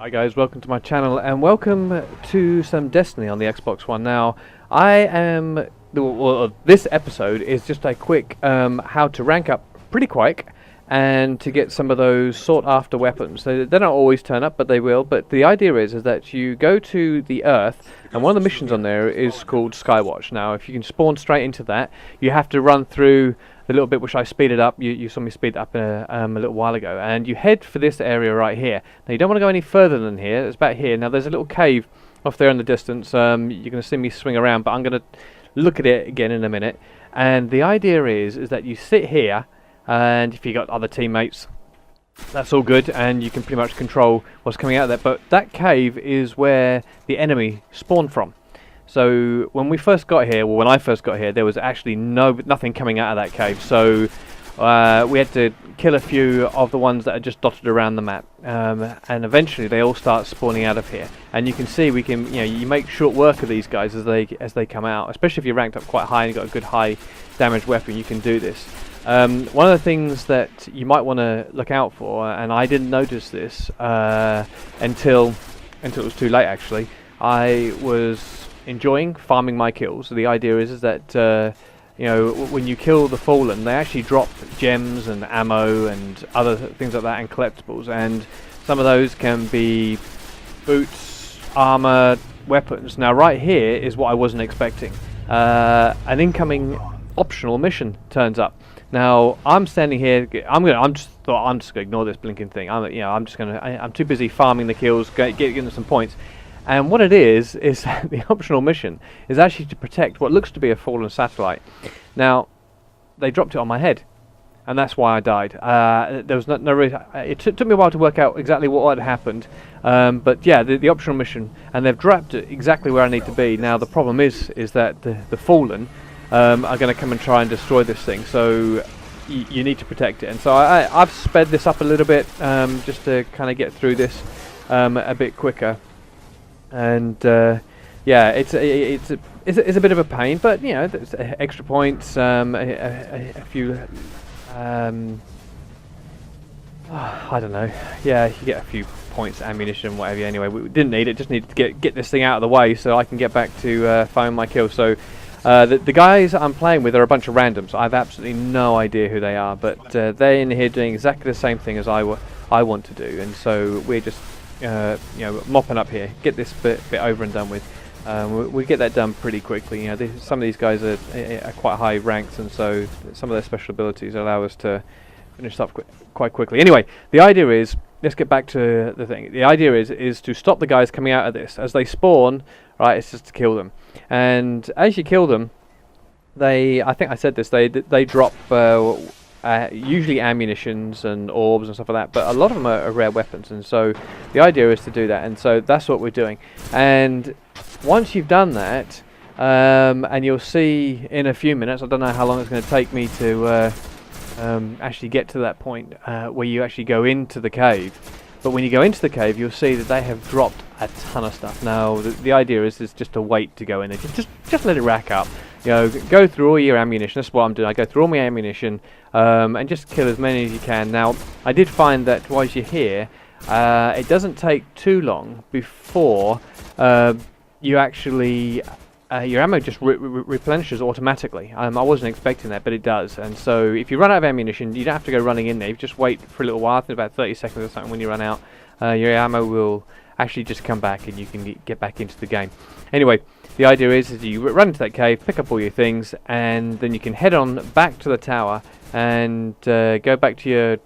Hi guys, welcome to my channel and welcome to some Destiny on the Xbox One. Now, I am, this episode is just a quick how to rank up pretty quick and to get some of those sought after weapons. They don't always turn up, but they will. But the idea is that you go to the Earth, and one of the missions on there is called Skywatch. Now, if you can spawn straight into that, you have to run through the little bit which I speeded up. You saw me speed up a little while ago, and you head for this area right here. Now, you don't want to go any further than here. It's about here. Now, there's a little cave off there in the distance. You're going to see me swing around, but I'm going to look at it again in a minute. And the idea is that you sit here, and if you got other teammates, that's all good, and you can pretty much control what's coming out of there. But that cave is where the enemy spawned from. So when we first got here, well, when I first got here, there was actually nothing coming out of that cave. So we had to kill a few of the ones that are just dotted around the map, and eventually they all start spawning out of here. And you can see we can, you make short work of these guys as they come out. Especially if you're ranked up quite high and you've got a good high damage weapon, you can do this. One of the things that you might want to look out for, and I didn't notice this until it was too late actually, I was enjoying farming my kills. So the idea is that when you kill the Fallen, they actually drop gems and ammo and other things like that and collectibles, and some of those can be boots, armor, weapons. Now right here is what I wasn't expecting. An incoming optional mission turns up. Now I'm standing here. I'm just gonna ignore this blinking thing. I'm too busy farming the kills, getting some points. And what it is the optional mission is actually to protect what looks to be a fallen satellite. Now they dropped it on my head, and that's why I died. There was no reason. It took me a while to work out exactly what had happened. But yeah, the optional mission, and they've dropped it exactly where I need to be. Now the problem is that the Fallen are going to come and try and destroy this thing, so you need to protect it. And so I've sped this up a little bit just to kind of get through this a bit quicker. And yeah, it's a bit of a pain, but there's extra points, a few. I don't know. Yeah, you get a few points, ammunition, whatever. Anyway, we didn't need it. Just needed to get this thing out of the way so I can get back to find my kill. So. The guys I'm playing with are a bunch of randoms. I have absolutely no idea who they are, but they're in here doing exactly the same thing as I want to do, and so we're just mopping up here, get this bit over and done with. We get that done pretty quickly. Some of these guys are quite high ranks, and so some of their special abilities allow us to finish stuff quite quickly. Anyway, the idea is, let's get back to the thing. The idea is to stop the guys coming out of this as they spawn. Right, it's just to kill them, and as you kill them, I think I said this, they drop usually ammunitions and orbs and stuff like that, but a lot of them are rare weapons, and so the idea is to do that, and so that's what we're doing. And once you've done that, and you'll see in a few minutes, I don't know how long it's going to take me to actually get to that point where you actually go into the cave. But when you go into the cave, you'll see that they have dropped a ton of stuff. Now, the idea is just to wait to go in there. Just let it rack up. Go through all your ammunition. That's what I'm doing. I go through all my ammunition and just kill as many as you can. Now, I did find that while you're here, it doesn't take too long before you actually... your ammo just replenishes automatically. I wasn't expecting that, but it does. And so if you run out of ammunition, you don't have to go running in there. You just wait for a little while, I think about 30 seconds or something. When you run out, your ammo will actually just come back and you can get back into the game. Anyway, the idea is you run into that cave, pick up all your things, and then you can head on back to the tower and go back to your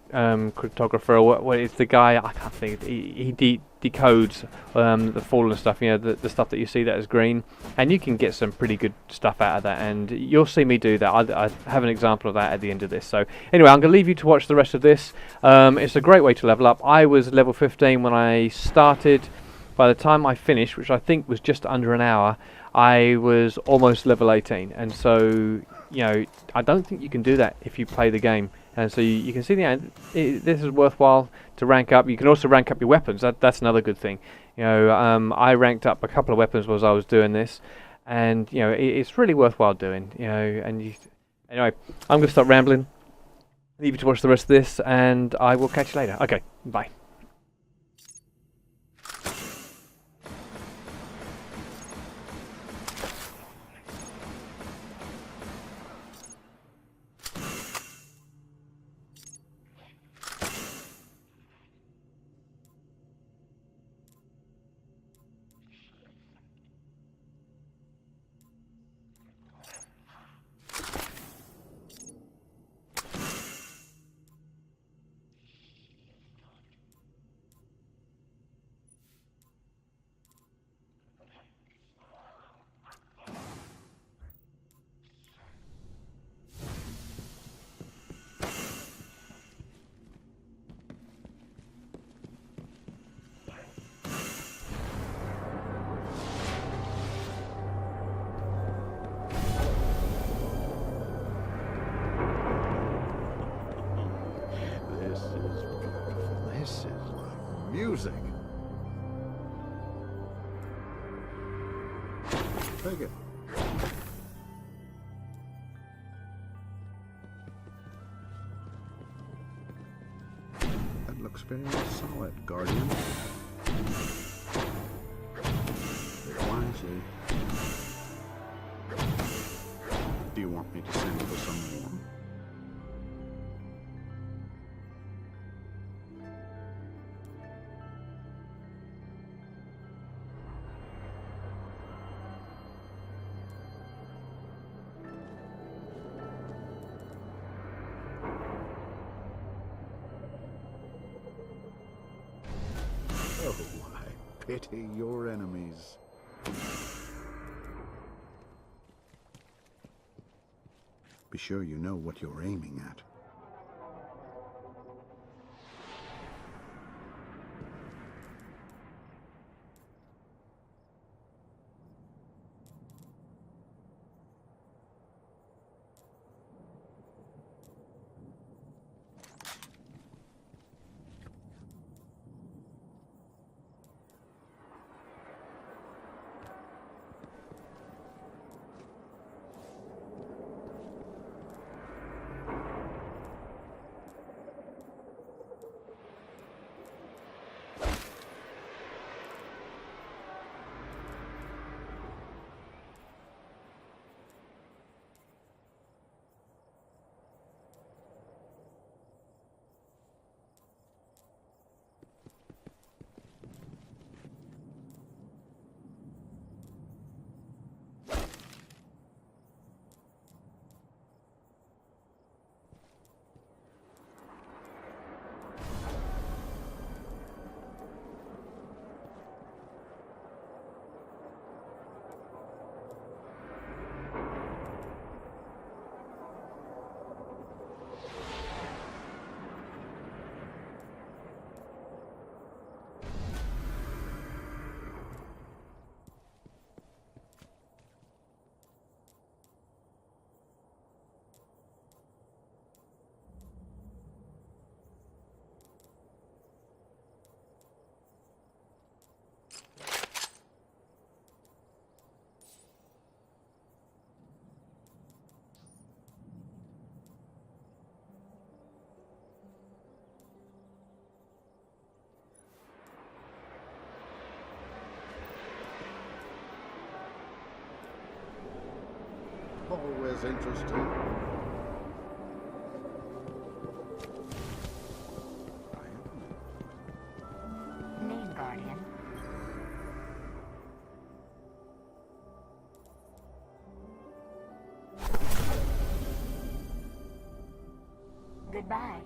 cryptographer, or what is the guy, I can't think, he decodes the Fallen stuff, the stuff that you see that is green, and you can get some pretty good stuff out of that, and you'll see me do that. I have an example of that at the end of this. So anyway, I'm going to leave you to watch the rest of this. It's a great way to level up. I was level 15 when I started. By the time I finished, which I think was just under an hour, I was almost level 18, and so I don't think you can do that if you play the game. And so you can see this is worthwhile to rank up. You can also rank up your weapons. That's another good thing. I ranked up a couple of weapons as I was doing this, and it's really worthwhile doing. Anyway, I'm going to stop rambling. Leave you to watch the rest of this, and I will catch you later. Okay, bye. music. Take it. That looks very solid, Guardian. Very wisely. Do you want me to send for some more? Oh, I pity your enemies. Be sure you know what you're aiming at. Always interesting. Name, Guardian. Goodbye.